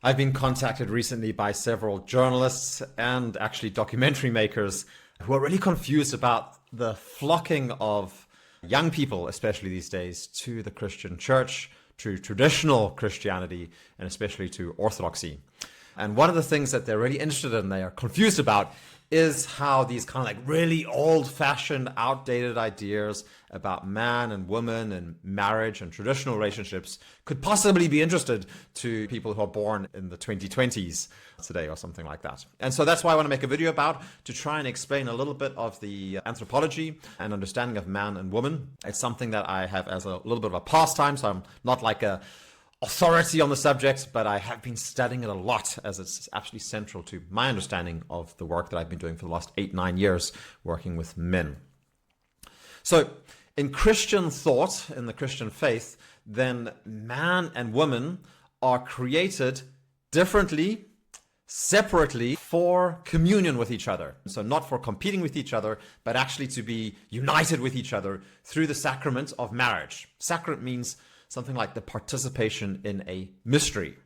I've been contacted recently by several journalists and actually documentary makers who are really confused about the flocking of young people, especially these days, to the Christian church, to traditional Christianity, and especially to Orthodoxy. And one of the things that they're really interested in, they are confused about, is how these kind of like really old-fashioned, outdated ideas about man and woman and marriage and traditional relationships could possibly be interested to people who are born in the 2020s today or something like that. And so that's why I want to make a video about, to try and explain a little bit of the anthropology and understanding of man and woman. It's something that I have as a little bit of a pastime, so I'm not like a authority on the subject, but I have been studying it a lot, as it's absolutely central to my understanding of the work that I've been doing for the last 8-9 years, working with men. So in Christian thought, in the Christian faith, then man and woman are created differently, separately, for communion with each other. So not for competing with each other, but actually to be united with each other through the sacrament of marriage. Sacrament means something like the participation in a mystery.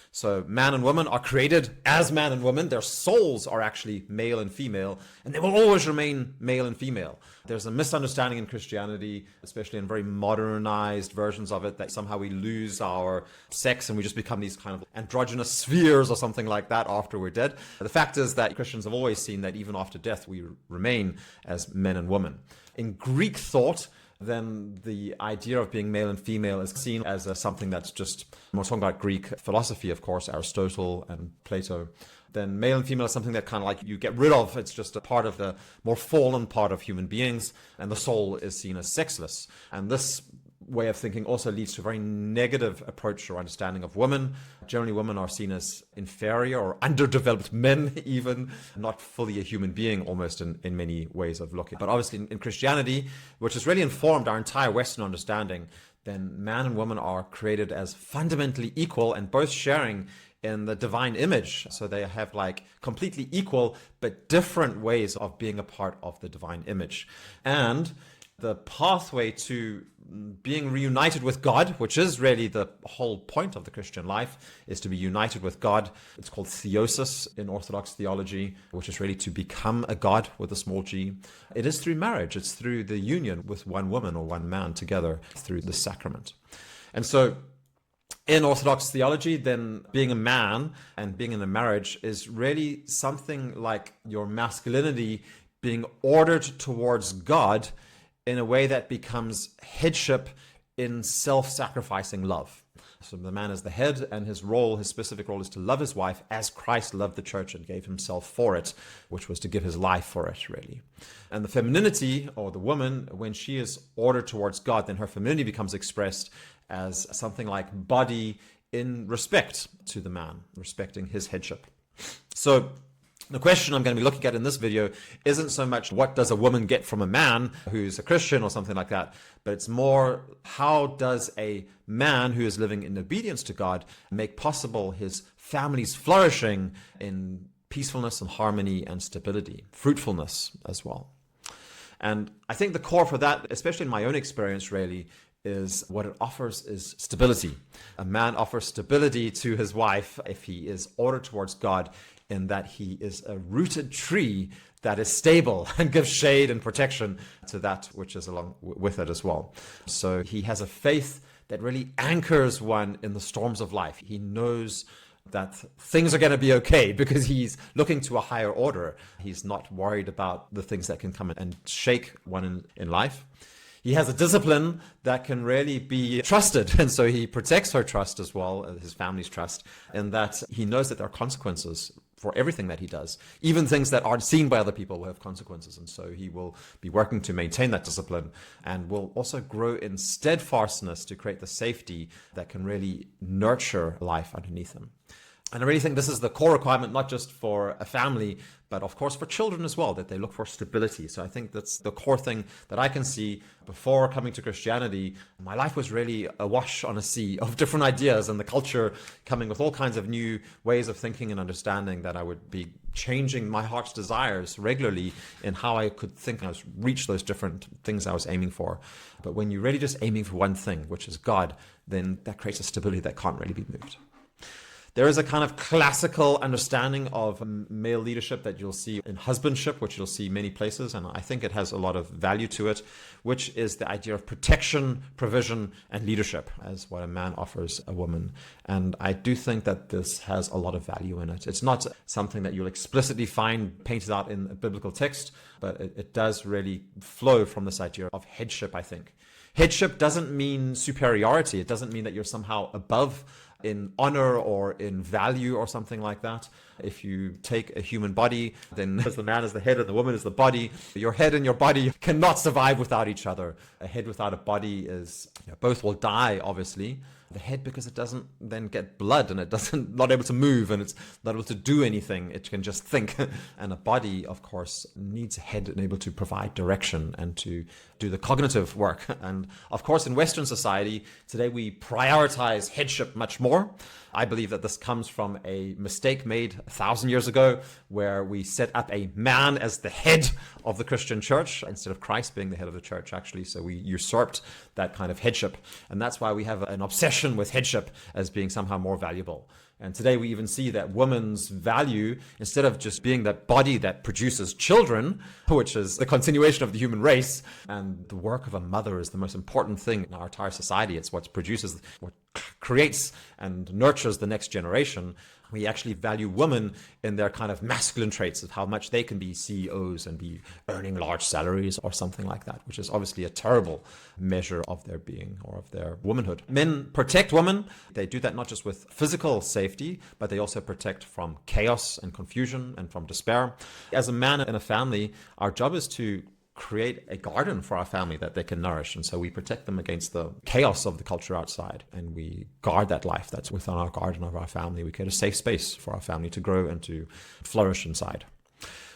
So man and woman are created as man and woman. Their souls are actually male and female, and they will always remain male and female. There's a misunderstanding in Christianity, especially in very modernized versions of it, that somehow we lose our sex and we just become these kind of androgynous spheres or something like that after we're dead. The fact is that Christians have always seen that even after death, we remain as men and women. In Greek thought, then the idea of being male and female is seen as something that's just, we're talking about Greek philosophy, of course, Aristotle and Plato. Then male and female is something that kind of like you get rid of. It's just a part of the more fallen part of human beings, and the soul is seen as sexless. And this way of thinking also leads to a very negative approach or understanding of women. Generally, women are seen as inferior or underdeveloped men, even not fully a human being, almost in many ways of looking. But obviously in Christianity, which has really informed our entire Western understanding, then man and woman are created as fundamentally equal and both sharing in the divine image. So they have like completely equal but different ways of being a part of the divine image. And the pathway to being reunited with God, which is really the whole point of the Christian life, is to be united with God. It's called theosis in Orthodox theology, which is really to become a God with a small g. It is through marriage. It's through the union with one woman or one man together through the sacrament. And so in Orthodox theology, then being a man and being in a marriage is really something like your masculinity being ordered towards God in a way that becomes headship in self-sacrificing love. So the man is the head, and his role, his specific role, is to love his wife as Christ loved the church and gave himself for it, which was to give his life for it, really. And the femininity, or the woman, when she is ordered towards God, then her femininity becomes expressed as something like body in respect to the man, respecting his headship. So the question I'm going to be looking at in this video isn't so much what does a woman get from a man who's a Christian or something like that, but it's more how does a man who is living in obedience to God make possible his family's flourishing in peacefulness and harmony and stability, fruitfulness as well. And I think the core for that, especially in my own experience really, is what it offers is stability. A man offers stability to his wife if he is ordered towards God, in that he is a rooted tree that is stable and gives shade and protection to that which is along with it as well. So he has a faith that really anchors one in the storms of life. He knows that things are going to be okay because he's looking to a higher order. He's not worried about the things that can come and shake one in life. He has a discipline that can really be trusted, and so he protects her trust as well, his family's trust, in that he knows that there are consequences for everything that he does. Even things that aren't seen by other people will have consequences, and so he will be working to maintain that discipline and will also grow in steadfastness to create the safety that can really nurture life underneath him. And I really think this is the core requirement, not just for a family, but of course for children as well, that they look for stability. So I think that's the core thing that I can see. Before coming to Christianity, my life was really awash on a sea of different ideas, and the culture coming with all kinds of new ways of thinking and understanding, that I would be changing my heart's desires regularly in how I could think and reach those different things I was aiming for. But when you're really just aiming for one thing, which is God, then that creates a stability that can't really be moved. There is a kind of classical understanding of male leadership that you'll see in husbandship, which you'll see many places, and I think it has a lot of value to it, which is the idea of protection, provision, and leadership as what a man offers a woman. And I do think that this has a lot of value in it. It's not something that you'll explicitly find painted out in a biblical text, but it does really flow from this idea of headship, I think. Headship doesn't mean superiority. It doesn't mean that you're somehow above in honor or in value or something like that. If you take a human body, then as the man is the head and the woman is the body, your head and your body cannot survive without each other. A head without a body is, both will die, obviously. The head, because it doesn't then get blood and it doesn't not able to move and it's not able to do anything. It can just think. And a body, of course, needs a head and able to provide direction and to do the cognitive work. And of course, in Western society today, we prioritize headship much more. I believe that this comes from a mistake made 1,000 years ago, where we set up a man as the head of the Christian church instead of Christ being the head of the church, actually. So we usurped that kind of headship. And that's why we have an obsession with headship as being somehow more valuable. And today we even see that woman's value, instead of just being that body that produces children, which is the continuation of the human race, and the work of a mother is the most important thing in our entire society. It's what produces, what creates and nurtures the next generation. We actually value women in their kind of masculine traits of how much they can be CEOs and be earning large salaries or something like that, which is obviously a terrible measure of their being or of their womanhood. Men protect women. They do that not just with physical safety, but they also protect from chaos and confusion and from despair. As a man in a family, our job is to create a garden for our family that they can nourish. And so we protect them against the chaos of the culture outside. And we guard that life that's within our garden of our family. We create a safe space for our family to grow and to flourish inside.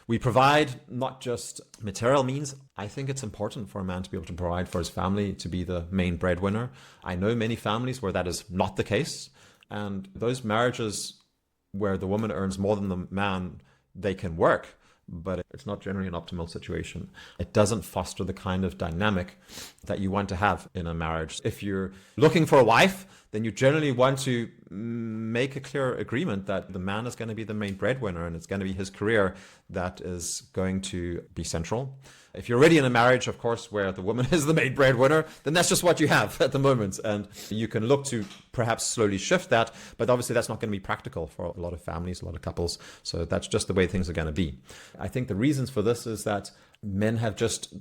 We provide not just material means. I think it's important for a man to be able to provide for his family, to be the main breadwinner. I know many families where that is not the case. And those marriages where the woman earns more than the man, they can work, but it's not generally an optimal situation. It doesn't foster the kind of dynamic that you want to have in a marriage. If you're looking for a wife, then you generally want to make a clear agreement that the man is going to be the main breadwinner and it's going to be his career that is going to be central. If you're already in a marriage, of course, where the woman is the main breadwinner, then that's just what you have at the moment. And you can look to perhaps slowly shift that, but obviously that's not going to be practical for a lot of families, a lot of couples. So that's just the way things are going to be. I think the reasons for this is that men have just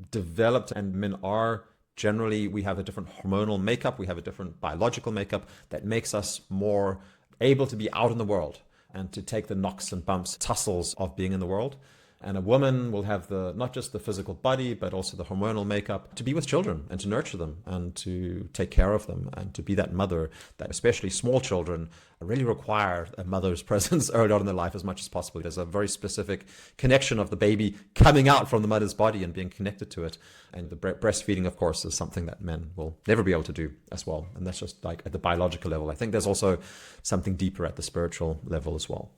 developed, and men are generally, we have a different hormonal makeup, we have a different biological makeup that makes us more able to be out in the world and to take the knocks and bumps, tussles of being in the world. And a woman will have not just the physical body, but also the hormonal makeup to be with children and to nurture them and to take care of them and to be that mother that especially small children really require a mother's presence early on in their life as much as possible. There's a very specific connection of the baby coming out from the mother's body and being connected to it. And the breastfeeding, of course, is something that men will never be able to do as well. And that's just like at the biological level. I think there's also something deeper at the spiritual level as well.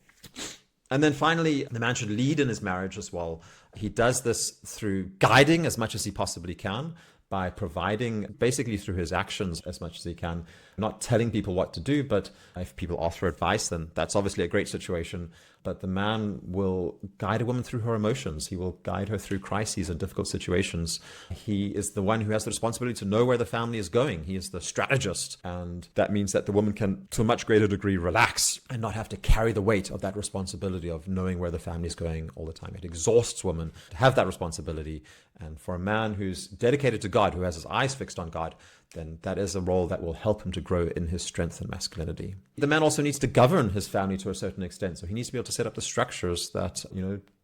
And then finally, the man should lead in his marriage as well. He does this through guiding as much as he possibly can, by providing basically through his actions as much as he can, not telling people what to do, but if people ask for advice, then that's obviously a great situation. But the man will guide a woman through her emotions. He will guide her through crises and difficult situations. He is the one who has the responsibility to know where the family is going. He is the strategist. And that means that the woman can, to a much greater degree, relax and not have to carry the weight of that responsibility of knowing where the family is going all the time. It exhausts women to have that responsibility. And for a man who's dedicated to God, who has his eyes fixed on God, then that is a role that will help him to grow in his strength and masculinity. The man also needs to govern his family to a certain extent. So he needs to be able to set up the structures that,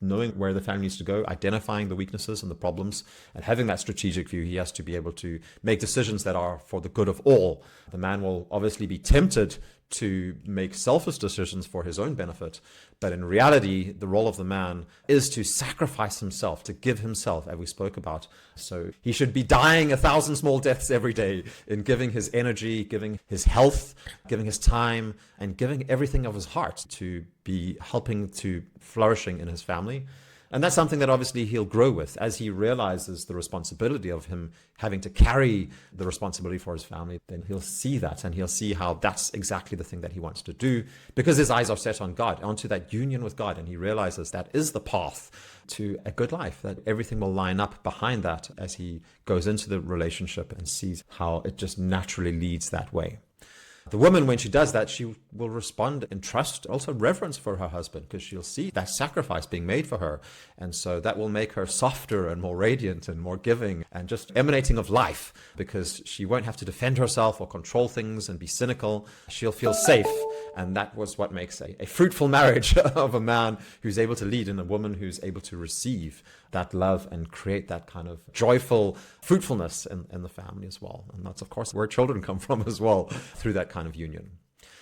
knowing where the family needs to go, identifying the weaknesses and the problems, and having that strategic view. He has to be able to make decisions that are for the good of all. The man will obviously be tempted to make selfish decisions for his own benefit. But in reality, the role of the man is to sacrifice himself, to give himself, as we spoke about. So he should be dying 1,000 small deaths every day in giving his energy, giving his health, giving his time, and giving everything of his heart to be helping to flourishing in his family. And that's something that obviously he'll grow with as he realizes the responsibility of him having to carry the responsibility for his family. Then he'll see that, and he'll see how that's exactly the thing that he wants to do, because his eyes are set on God, onto that union with God. And he realizes that is the path to a good life, that everything will line up behind that as he goes into the relationship and sees how it just naturally leads that way. The woman, when she does that, she will respond in trust, also reverence for her husband, because she'll see that sacrifice being made for her. And so that will make her softer and more radiant and more giving and just emanating of life, because she won't have to defend herself or control things and be cynical. She'll feel safe. And that was what makes a fruitful marriage of a man who's able to lead and a woman who's able to receive that love and create that kind of joyful fruitfulness in the family as well. And that's, of course, where children come from as well, through that kind of union.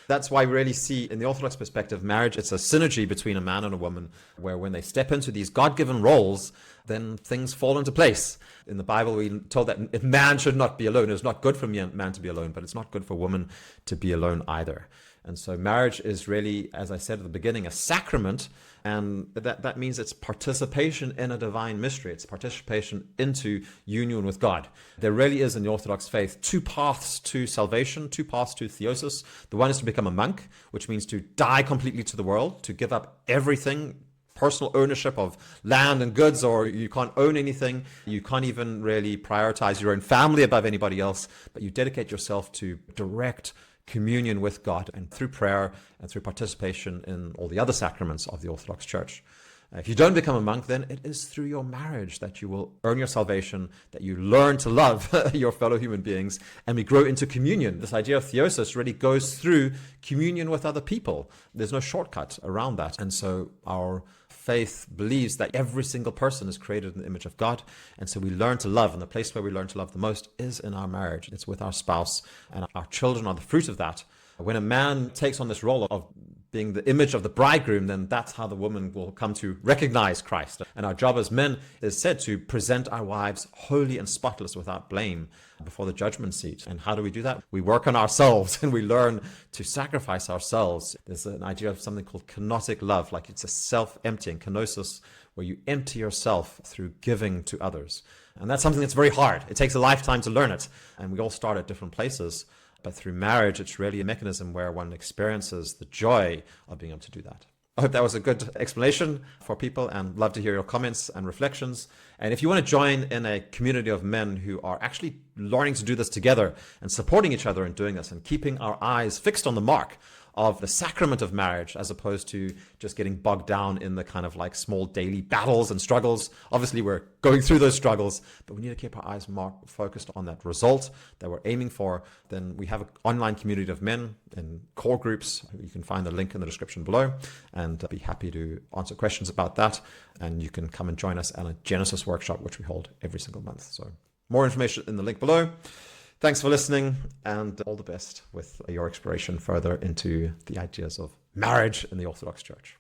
That's why we really see in the Orthodox perspective, marriage, it's a synergy between a man and a woman, where when they step into these God-given roles, then things fall into place. In the Bible, we're told that man should not be alone. It's not good for man to be alone, but it's not good for woman to be alone either. And so marriage is really, as I said at the beginning, a sacrament. And that means it's participation in a divine mystery. It's participation into union with God. There really is in the Orthodox faith two paths to salvation, two paths to theosis. The one is to become a monk, which means to die completely to the world, to give up everything, personal ownership of land and goods, or you can't own anything. You can't even really prioritize your own family above anybody else, but you dedicate yourself to direct communion with God, and through prayer and through participation in all the other sacraments of the Orthodox Church. If you don't become a monk, then it is through your marriage that you will earn your salvation, that you learn to love your fellow human beings, and we grow into communion. This idea of theosis really goes through communion with other people. There's no shortcut around that. And so our faith believes that every single person is created in the image of God. And so we learn to love. And the place where we learn to love the most is in our marriage. It's with our spouse. And our children are the fruit of that. When a man takes on this role of being the image of the bridegroom, then that's how the woman will come to recognize Christ. And our job as men is said to present our wives holy and spotless without blame before the judgment seat. And how do we do that? We work on ourselves and we learn to sacrifice ourselves. There's an idea of something called kenotic love, like it's a self-emptying, kenosis, where you empty yourself through giving to others. And that's something that's very hard. It takes a lifetime to learn it. And we all start at different places. But through marriage, it's really a mechanism where one experiences the joy of being able to do that. I hope that was a good explanation for people, and love to hear your comments and reflections. And if you want to join in a community of men who are actually learning to do this together and supporting each other in doing this and keeping our eyes fixed on the mark of the sacrament of marriage, as opposed to just getting bogged down in the kind of like small daily battles and struggles. Obviously, we're going through those struggles, but we need to keep our eyes focused on that result that we're aiming for. Then we have an online community of men in core groups. You can find the link in the description below, and I'd be happy to answer questions about that. And you can come and join us at a Genesis workshop, which we hold every single month. So more information in the link below. Thanks for listening, and all the best with your exploration further into the ideas of marriage in the Orthodox Church.